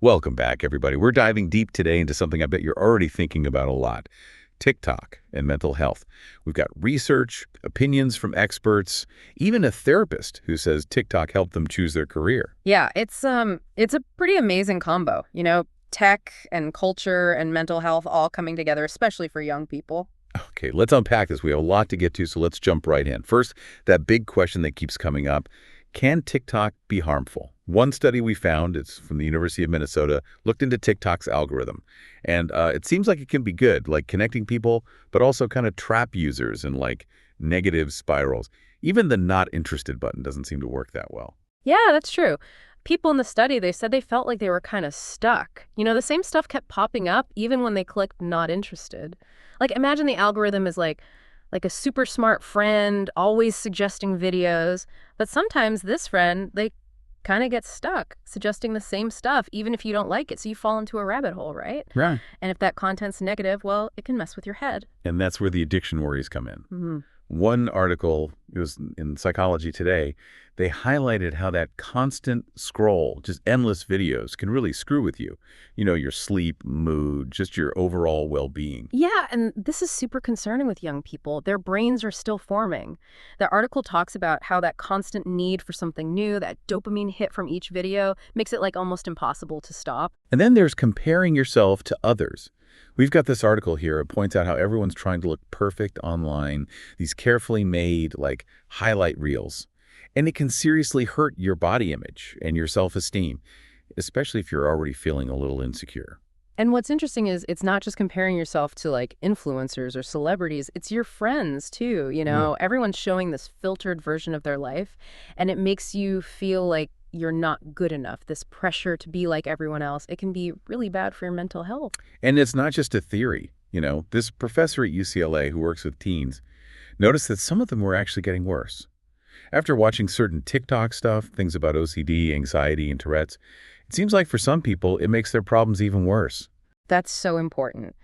Welcome back, everybody. We're diving deep today into something I bet you're already thinking about a lot: TikTok and mental health. We've got research, opinions from experts, even a therapist who says TikTok helped them choose their career. Yeah, it's a pretty amazing combo, tech and culture and mental health all coming together, especially for young people. Okay, let's unpack this. We have a lot to get to, so let's jump right in. First, that big question that keeps coming up: can TikTok be harmful? One study we found, it's from the University of Minnesota, looked into TikTok's algorithm. And it seems like it can be good, like connecting people, but also kind of trap users in like negative spirals. Even the not interested button doesn't seem to work that well. Yeah, that's true. People in the study, they said they felt like they were kind of stuck. The same stuff kept popping up even when they clicked not interested. Like imagine the algorithm is like a super smart friend always suggesting videos, but sometimes this friend, they kind of get stuck suggesting the same stuff even if you don't like it. So you fall into a rabbit hole, right? Right. And if that content's negative, well, it can mess with your head. And that's where the addiction worries come in. Mhm. One article, it was in Psychology Today, they highlighted how that constant scroll, just endless videos, can really screw with you. Your sleep, mood, just your overall well-being. Yeah, and this is super concerning with young people. Their brains are still forming. The article talks about how that constant need for something new, that dopamine hit from each video, makes it like almost impossible to stop. And then there's comparing yourself to others. We've got this article here. It points out how everyone's trying to look perfect online, these carefully made, like, highlight reels. And it can seriously hurt your body image and your self-esteem, especially if you're already feeling a little insecure. And what's interesting is it's not just comparing yourself to like influencers or celebrities, it's your friends too, Yeah. Everyone's showing this filtered version of their life, and it makes you feel like you're not good enough. This pressure to be like everyone else, it can be really bad for your mental health. And it's not just a theory. This professor at UCLA who works with teens noticed that some of them were actually getting worse. After watching certain TikTok stuff, things about OCD, anxiety, and Tourette's, it seems like for some people, it makes their problems even worse. That's so important.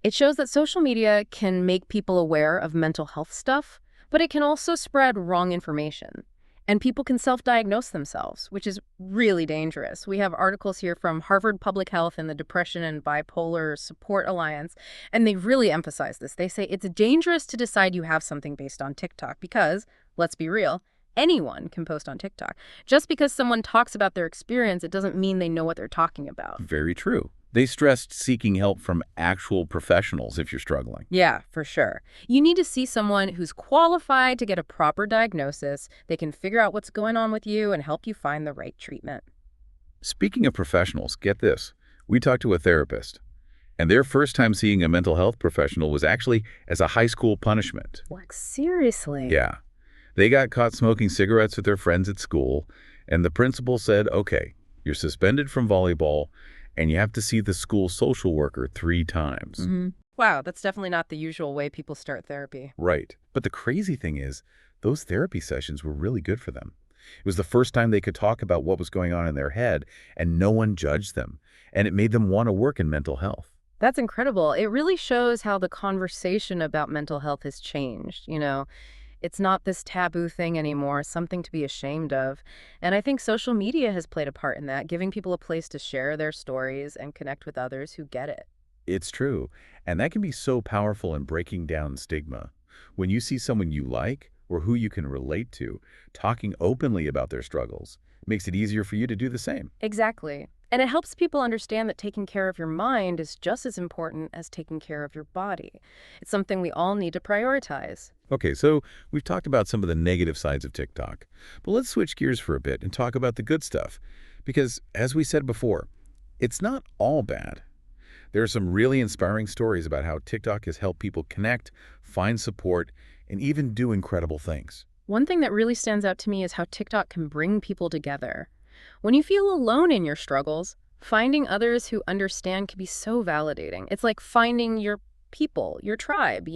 It shows that social media can make people aware of mental health stuff, but it can also spread wrong information. And people can self-diagnose themselves, which is really dangerous. We have articles here from Harvard Public Health and the Depression and Bipolar Support Alliance, and they really emphasize this. They say it's dangerous to decide you have something based on TikTok because, let's be real, anyone can post on TikTok. Just because someone talks about their experience, it doesn't mean they know what they're talking about. Very true. They stressed seeking help from actual professionals if you're struggling. Yeah, for sure. You need to see someone who's qualified to get a proper diagnosis. They can figure out what's going on with you and help you find the right treatment. Speaking of professionals, get this. We talked to a therapist, and their first time seeing a mental health professional was actually as a high school punishment. Like, seriously? Yeah. They got caught smoking cigarettes with their friends at school, and the principal said, okay, you're suspended from volleyball, and you have to see the school social worker 3 times. Wow, that's definitely not the usual way people start therapy. Right. But the crazy thing is, those therapy sessions were really good for them. It was the first time they could talk about what was going on in their head, and no one judged them. And it made them want to work in mental health. That's incredible. It really shows how the conversation about mental health has changed. It's not this taboo thing anymore, something to be ashamed of. And I think social media has played a part in that, giving people a place to share their stories and connect with others who get it. It's true. And that can be so powerful in breaking down stigma. When you see someone you like or who you can relate to talking openly about their struggles, it makes it easier for you to do the same. Exactly. And it helps people understand that taking care of your mind is just as important as taking care of your body. It's something we all need to prioritize. Okay, so we've talked about some of the negative sides of TikTok, but let's switch gears for a bit and talk about the good stuff. Because, as we said before, it's not all bad. There are some really inspiring stories about how TikTok has helped people connect, find support, and even do incredible things. One thing that really stands out to me is how TikTok can bring people together. When you feel alone in your struggles, finding others who understand can be so validating. It's like finding your people, your tribe.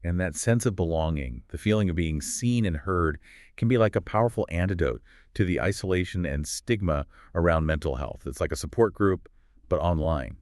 And that sense of belonging, the feeling of being seen and heard, can be like a powerful antidote to the isolation and stigma around mental health. It's like a support group, but online,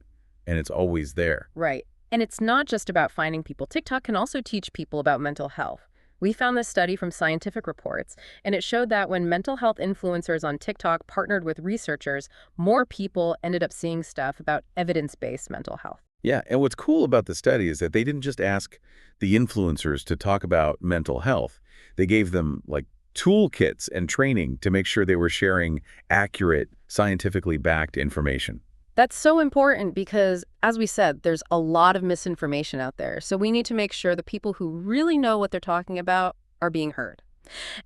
and it's always there. Right. And it's not just about finding people. TikTok can also teach people about mental health. We found this study from Scientific Reports, and it showed that when mental health influencers on TikTok partnered with researchers, more people ended up seeing stuff about evidence-based mental health. Yeah, and what's cool about the study is that they didn't just ask the influencers to talk about mental health. They gave them like toolkits and training to make sure they were sharing accurate, scientifically backed information. That's so important because, as we said, there's a lot of misinformation out there. So we need to make sure the people who really know what they're talking about are being heard.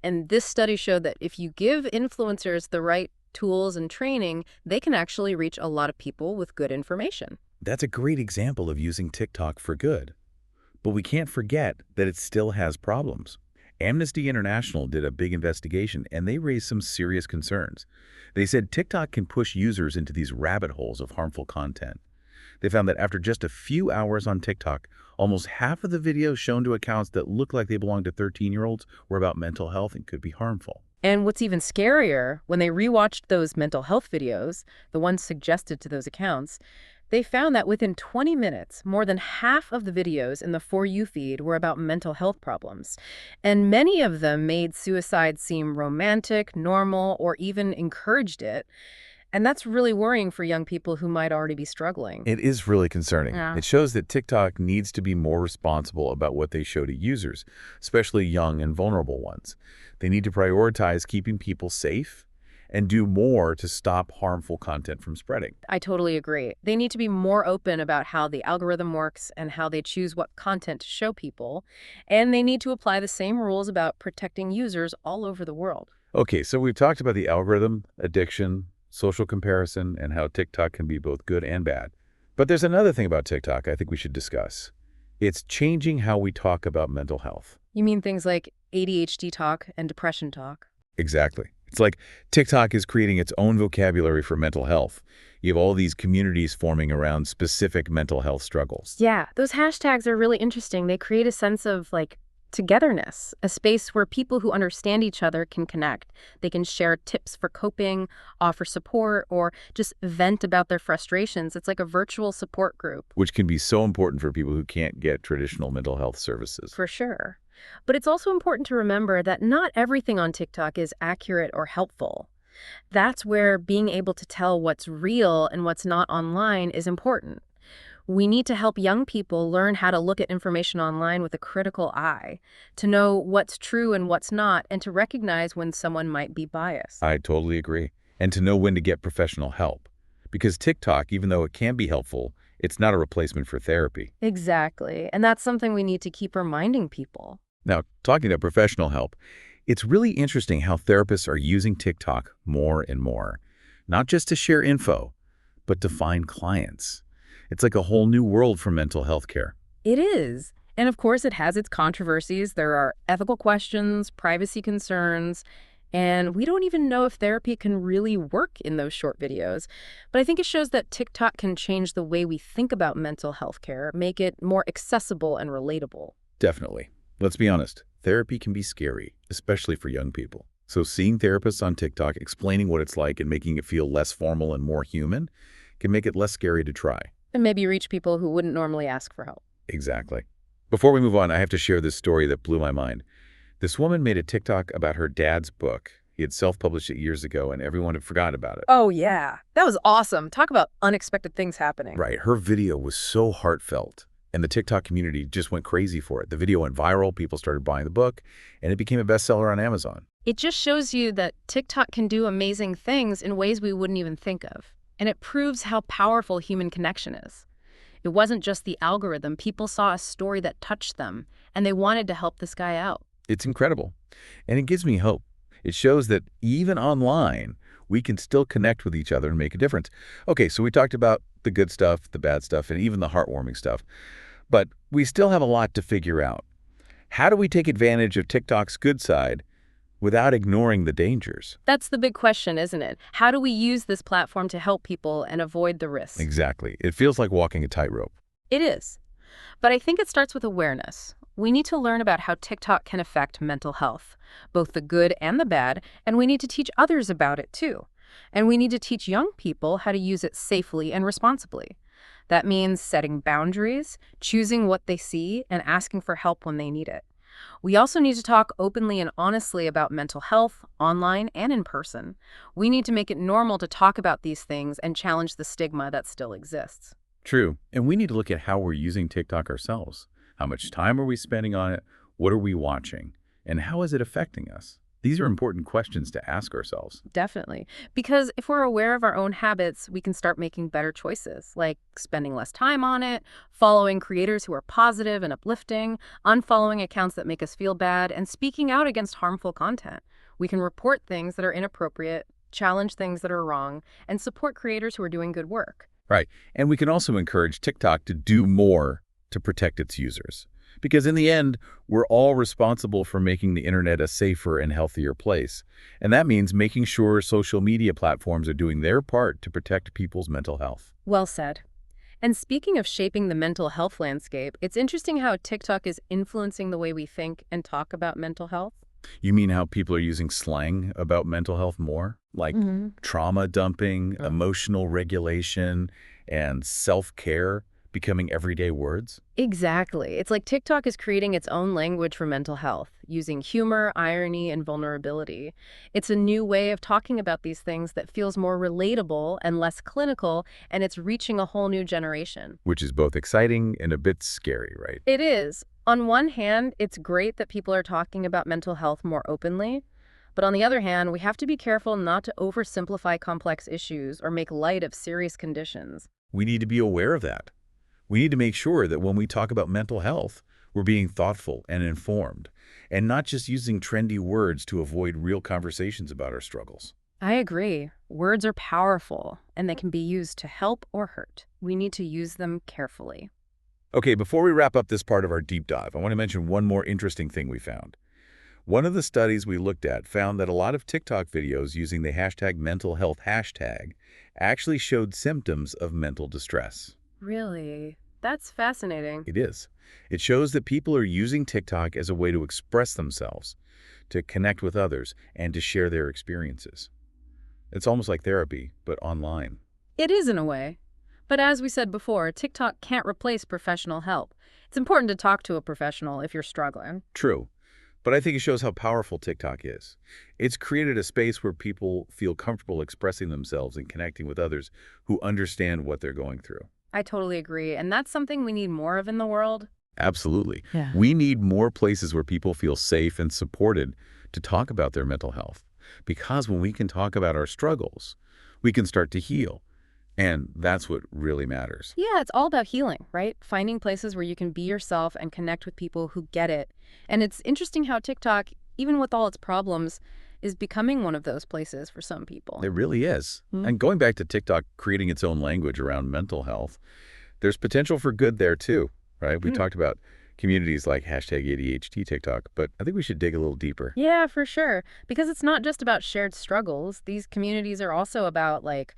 And this study showed that if you give influencers the right tools and training, they can actually reach a lot of people with good information. That's a great example of using TikTok for good. But we can't forget that it still has problems. Amnesty International did a big investigation, and they raised some serious concerns. They said TikTok can push users into these rabbit holes of harmful content. They found that after just a few hours on TikTok, almost half of the videos shown to accounts that looked like they belonged to 13-year-olds were about mental health and could be harmful. And what's even scarier, when they rewatched those mental health videos, the ones suggested to those accounts, they found that within 20 minutes, more than half of the videos in the For You feed were about mental health problems. And many of them made suicide seem romantic, normal, or even encouraged it. And that's really worrying for young people who might already be struggling. It is really concerning. Yeah. It shows that TikTok needs to be more responsible about what they show to users, especially young and vulnerable ones. They need to prioritize keeping people safe and do more to stop harmful content from spreading. I totally agree. They need to be more open about how the algorithm works and how they choose what content to show people. And they need to apply the same rules about protecting users all over the world. Okay, so we've talked about the algorithm, addiction, social comparison, and how TikTok can be both good and bad. But there's another thing about TikTok I think we should discuss. It's changing how we talk about mental health. You mean things like ADHD talk and depression talk? Exactly. It's like TikTok is creating its own vocabulary for mental health. You have all these communities forming around specific mental health struggles. Yeah, those hashtags are really interesting. They create a sense of togetherness, a space where people who understand each other can connect. They can share tips for coping, offer support, or just vent about their frustrations. It's like a virtual support group. Which can be so important for people who can't get traditional mental health services. For sure. But it's also important to remember that not everything on TikTok is accurate or helpful. That's where being able to tell what's real and what's not online is important. We need to help young people learn how to look at information online with a critical eye, to know what's true and what's not, and to recognize when someone might be biased. I totally agree. And to know when to get professional help. Because TikTok, even though it can be helpful, it's not a replacement for therapy. Exactly. And that's something we need to keep reminding people. Now, talking about professional help, it's really interesting how therapists are using TikTok more and more, not just to share info, but to find clients. It's like a whole new world for mental health care. It is. And of course, it has its controversies. There are ethical questions, privacy concerns, and we don't even know if therapy can really work in those short videos. But I think it shows that TikTok can change the way we think about mental health care, make it more accessible and relatable. Definitely. Let's be honest, therapy can be scary, especially for young people. So seeing therapists on TikTok explaining what it's like and making it feel less formal and more human can make it less scary to try. And maybe reach people who wouldn't normally ask for help. Exactly. Before we move on, I have to share this story that blew my mind. This woman made a TikTok about her dad's book. He had self-published it years ago, and everyone had forgotten about it. Oh, yeah. That was awesome. Talk about unexpected things happening. Right. Her video was so heartfelt, and the TikTok community just went crazy for it. The video went viral, people started buying the book, and it became a bestseller on Amazon. It just shows you that TikTok can do amazing things in ways we wouldn't even think of. And it proves how powerful human connection is. It wasn't just the algorithm. People saw a story that touched them, and they wanted to help this guy out. It's incredible, and it gives me hope. It shows that even online, we can still connect with each other and make a difference. Okay, so we talked about the good stuff, the bad stuff, and even the heartwarming stuff. But we still have a lot to figure out. How do we take advantage of TikTok's good side without ignoring the dangers? That's the big question, isn't it? How do we use this platform to help people and avoid the risks? Exactly. It feels like walking a tightrope. It is. But I think it starts with awareness. We need to learn about how TikTok can affect mental health, both the good and the bad, and we need to teach others about it too. And we need to teach young people how to use it safely and responsibly. That means setting boundaries, choosing what they see, and asking for help when they need it. We also need to talk openly and honestly about mental health, online and in person. We need to make it normal to talk about these things and challenge the stigma that still exists. True. And we need to look at how we're using TikTok ourselves. How much time are we spending on it? What are we watching? And how is it affecting us? These are important questions to ask ourselves. Definitely. Because if we're aware of our own habits, we can start making better choices, like spending less time on it, following creators who are positive and uplifting, unfollowing accounts that make us feel bad, and speaking out against harmful content. We can report things that are inappropriate, challenge things that are wrong, and support creators who are doing good work. Right. And we can also encourage TikTok to do more to protect its users. Because in the end, we're all responsible for making the internet a safer and healthier place. And that means making sure social media platforms are doing their part to protect people's mental health. Well said. And speaking of shaping the mental health landscape, it's interesting how TikTok is influencing the way we think and talk about mental health. You mean how people are using slang about mental health more? Like trauma dumping, emotional regulation, and self-care becoming everyday words? Exactly. It's like TikTok is creating its own language for mental health, using humor, irony, and vulnerability. It's a new way of talking about these things that feels more relatable and less clinical, and it's reaching a whole new generation. Which is both exciting and a bit scary, right? It is. On one hand, it's great that people are talking about mental health more openly. But on the other hand, we have to be careful not to oversimplify complex issues or make light of serious conditions. We need to be aware of that. We need to make sure that when we talk about mental health, we're being thoughtful and informed, and not just using trendy words to avoid real conversations about our struggles. I agree. Words are powerful, and they can be used to help or hurt. We need to use them carefully. Okay, before we wrap up this part of our deep dive, I want to mention one more interesting thing we found. One of the studies we looked at found that a lot of TikTok videos using the hashtag mental health hashtag actually showed symptoms of mental distress. Really? That's fascinating. It is. It shows that people are using TikTok as a way to express themselves, to connect with others, and to share their experiences. It's almost like therapy, but online. It is in a way. But as we said before, TikTok can't replace professional help. It's important to talk to a professional if you're struggling. True. But I think it shows how powerful TikTok is. It's created a space where people feel comfortable expressing themselves and connecting with others who understand what they're going through. I totally agree, and that's something we need more of in the world. Absolutely. Yeah. We need more places where people feel safe and supported to talk about their mental health. Because when we can talk about our struggles, we can start to heal. And that's what really matters. Yeah, it's all about healing, right? Finding places where you can be yourself and connect with people who get it. And it's interesting how TikTok, even with all its problems, is becoming one of those places for some people. It really is. Hmm. And going back to TikTok creating its own language around mental health, there's potential for good there too, right? We Hmm. talked about communities like hashtag ADHD TikTok, but I think we should dig a little deeper. Yeah, for sure. Because it's not just about shared struggles. These communities are also about, like,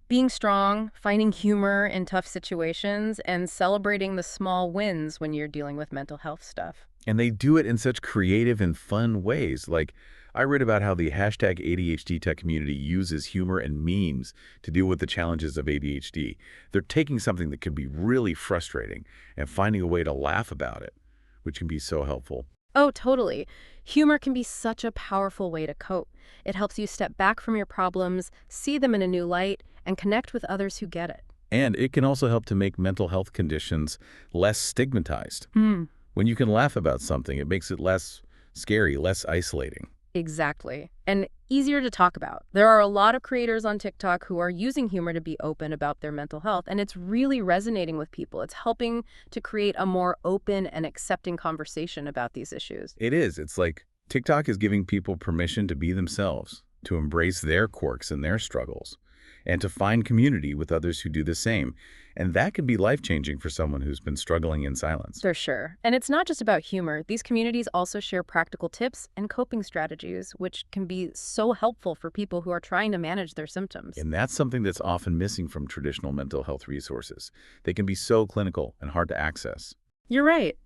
being strong, finding humor in tough situations, and celebrating the small wins when you're dealing with mental health stuff. And they do it in such creative and fun ways. Like, I read about how the hashtag ADHD tech community uses humor and memes to deal with the challenges of ADHD. They're taking something that can be really frustrating and finding a way to laugh about it, which can be so helpful. Oh, totally. Humor can be such a powerful way to cope. It helps you step back from your problems, see them in a new light, and connect with others who get it. And it can also help to make mental health conditions less stigmatized. Hmm. When you can laugh about something, it makes it less scary, less isolating. Exactly. And easier to talk about. There are a lot of creators on TikTok who are using humor to be open about their mental health, and it's really resonating with people. It's helping to create a more open and accepting conversation about these issues. It is. It's like TikTok is giving people permission to be themselves, to embrace their quirks and their struggles, and to find community with others who do the same. And that can be life-changing for someone who's been struggling in silence. For sure. And it's not just about humor. These communities also share practical tips and coping strategies, which can be so helpful for people who are trying to manage their symptoms. And that's something that's often missing from traditional mental health resources. They can be so clinical and hard to access. You're right.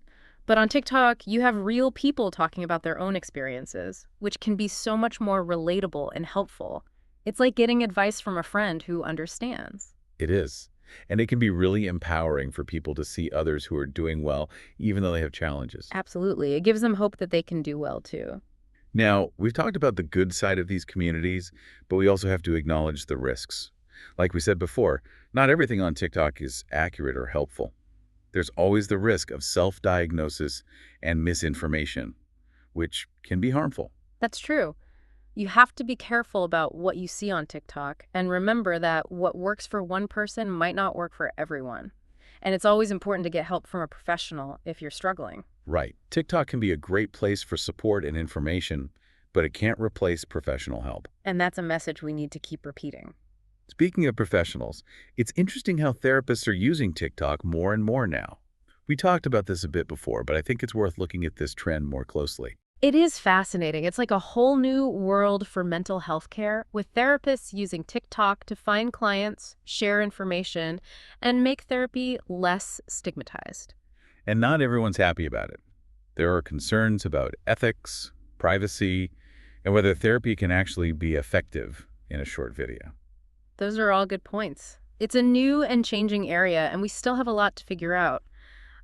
But on TikTok, you have real people talking about their own experiences, which can be so much more relatable and helpful. It's like getting advice from a friend who understands. It is. And it can be really empowering for people to see others who are doing well, even though they have challenges. Absolutely. It gives them hope that they can do well too. Now, we've talked about the good side of these communities, but we also have to acknowledge the risks. Like we said before, not everything on TikTok is accurate or helpful. There's always the risk of self-diagnosis and misinformation, which can be harmful. That's true. You have to be careful about what you see on TikTok and remember that what works for one person might not work for everyone. And it's always important to get help from a professional if you're struggling. Right. TikTok can be a great place for support and information, but it can't replace professional help. And that's a message we need to keep repeating. Speaking of professionals, it's interesting how therapists are using TikTok more and more now. We talked about this a bit before, but I think it's worth looking at this trend more closely. It is fascinating. It's like a whole new world for mental health care, with therapists using TikTok to find clients, share information, and make therapy less stigmatized. And not everyone's happy about it. There are concerns about ethics, privacy, and whether therapy can actually be effective in a short video. Those are all good points. It's a new and changing area, and we still have a lot to figure out.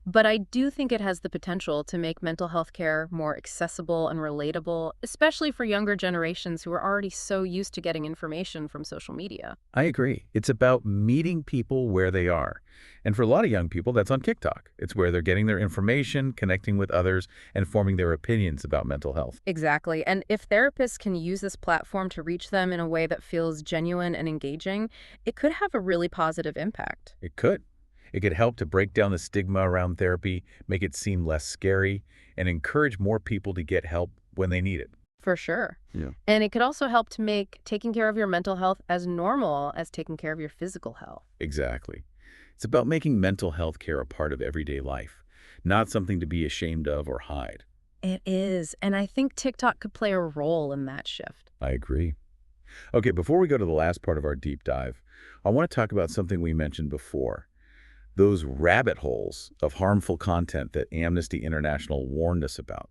But I do think it has the potential to make mental health care more accessible and relatable, especially for younger generations who are already so used to getting information from social media. I agree. It's about meeting people where they are. And for a lot of young people, that's on TikTok. It's where they're getting their information, connecting with others, and forming their opinions about mental health. Exactly. And if therapists can use this platform to reach them in a way that feels genuine and engaging, it could have a really positive impact. It could. It could help to break down the stigma around therapy, make it seem less scary, and encourage more people to get help when they need it. For sure. Yeah. And it could also help to make taking care of your mental health as normal as taking care of your physical health. Exactly. It's about making mental health care a part of everyday life, not something to be ashamed of or hide. It is. And I think TikTok could play a role in that shift. I agree. Okay, before we go to the last part of our deep dive, I want to talk about something we mentioned before. Those rabbit holes of harmful content that Amnesty International warned us about.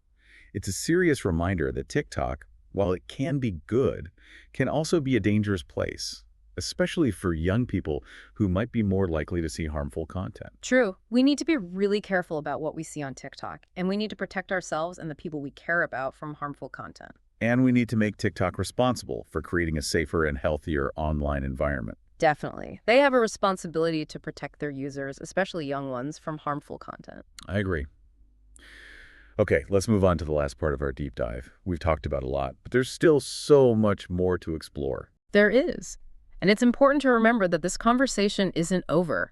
It's a serious reminder that TikTok, while it can be good, can also be a dangerous place, especially for young people who might be more likely to see harmful content. True. We need to be really careful about what we see on TikTok, and we need to protect ourselves and the people we care about from harmful content. And we need to make TikTok responsible for creating a safer and healthier online environment. Definitely. They have a responsibility to protect their users, especially young ones, from harmful content. I agree. Okay, let's move on to the last part of our deep dive. We've talked about a lot, but there's still so much more to explore. There is. And it's important to remember that this conversation isn't over.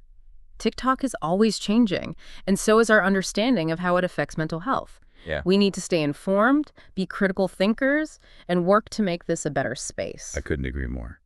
TikTok is always changing, and so is our understanding of how it affects mental health. Yeah. We need to stay informed, be critical thinkers, and work to make this a better space. I couldn't agree more.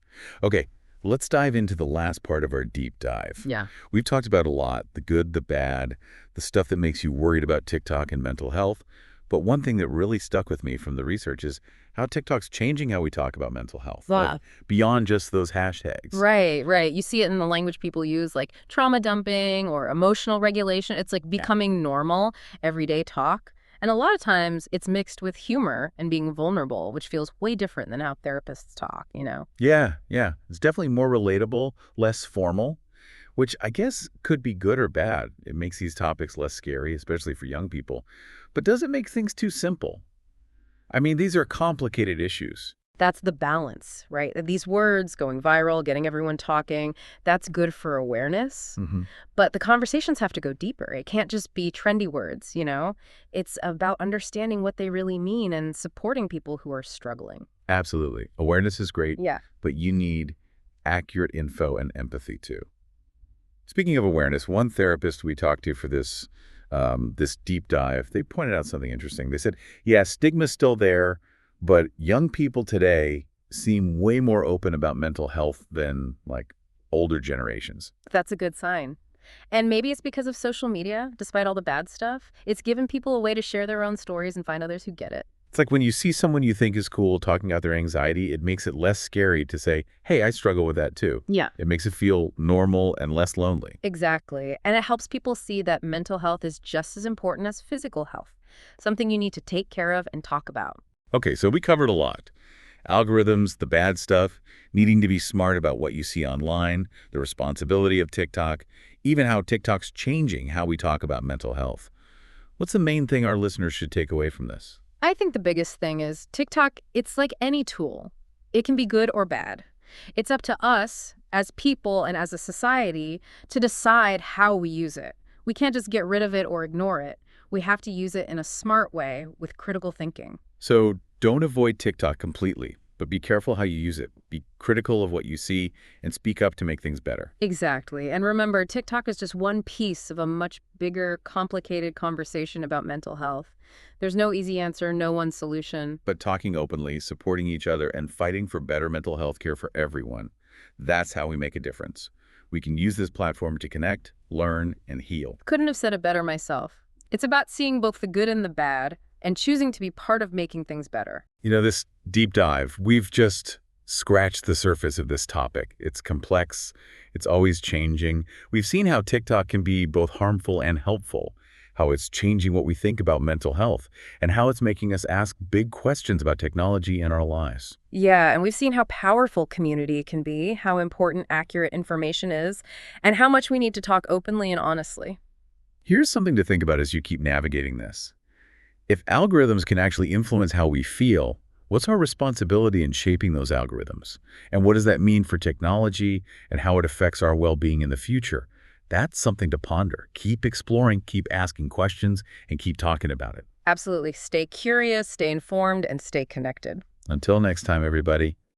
Okay, let's dive into the last part of our deep dive. Yeah. We've talked about a lot, the good, the bad, the stuff that makes you worried about TikTok and mental health. But one thing that really stuck with me from the research is how TikTok's changing how we talk about mental health, like beyond just those hashtags. Right, right. You see it in the language people use, like trauma dumping or emotional regulation. It's like becoming normal, everyday talk. And a lot of times it's mixed with humor and being vulnerable, which feels way different than how therapists talk, you know? Yeah. It's definitely more relatable, less formal, which I guess could be good or bad. It makes these topics less scary, especially for young people. But does it make things too simple? I mean, these are complicated issues. That's the balance, right? These words going viral, getting everyone talking, that's good for awareness. Hmm. But the conversations have to go deeper. It can't just be trendy words, you know? It's about understanding what they really mean and supporting people who are struggling. Absolutely. Awareness is great, Yeah. but you need accurate info and empathy too. Speaking of awareness, one therapist we talked to for this deep dive, they pointed out something interesting. They said, yeah, stigma's still there, but young people today seem way more open about mental health than like older generations. That's a good sign. And maybe it's because of social media, despite all the bad stuff. It's given people a way to share their own stories and find others who get it. It's like when you see someone you think is cool talking about their anxiety, it makes it less scary to say, hey, I struggle with that too. Yeah. It makes it feel normal and less lonely. Exactly. And it helps people see that mental health is just as important as physical health, something you need to take care of and talk about. Okay, so we covered a lot. Algorithms, the bad stuff, needing to be smart about what you see online, the responsibility of TikTok, even how TikTok's changing how we talk about mental health. What's the main thing our listeners should take away from this? I think the biggest thing is TikTok, it's like any tool. It can be good or bad. It's up to us as people and as a society to decide how we use it. We can't just get rid of it or ignore it. We have to use it in a smart way with critical thinking. So don't avoid TikTok completely, but be careful how you use it. Be critical of what you see and speak up to make things better. Exactly. And remember, TikTok is just one piece of a much bigger, complicated conversation about mental health. There's no easy answer, no one solution. But talking openly, supporting each other, and fighting for better mental health care for everyone, that's how we make a difference. We can use this platform to connect, learn, and heal. Couldn't have said it better myself. It's about seeing both the good and the bad and choosing to be part of making things better. This deep dive, we've just scratched the surface of this topic. It's complex. It's always changing. We've seen how TikTok can be both harmful and helpful, how it's changing what we think about mental health, and how it's making us ask big questions about technology and our lives. Yeah, and we've seen how powerful community can be, how important accurate information is, and how much we need to talk openly and honestly. Here's something to think about as you keep navigating this. If algorithms can actually influence how we feel, what's our responsibility in shaping those algorithms? And what does that mean for technology and how it affects our well-being in the future? That's something to ponder. Keep exploring, keep asking questions, and keep talking about it. Absolutely. Stay curious, stay informed, and stay connected. Until next time, everybody.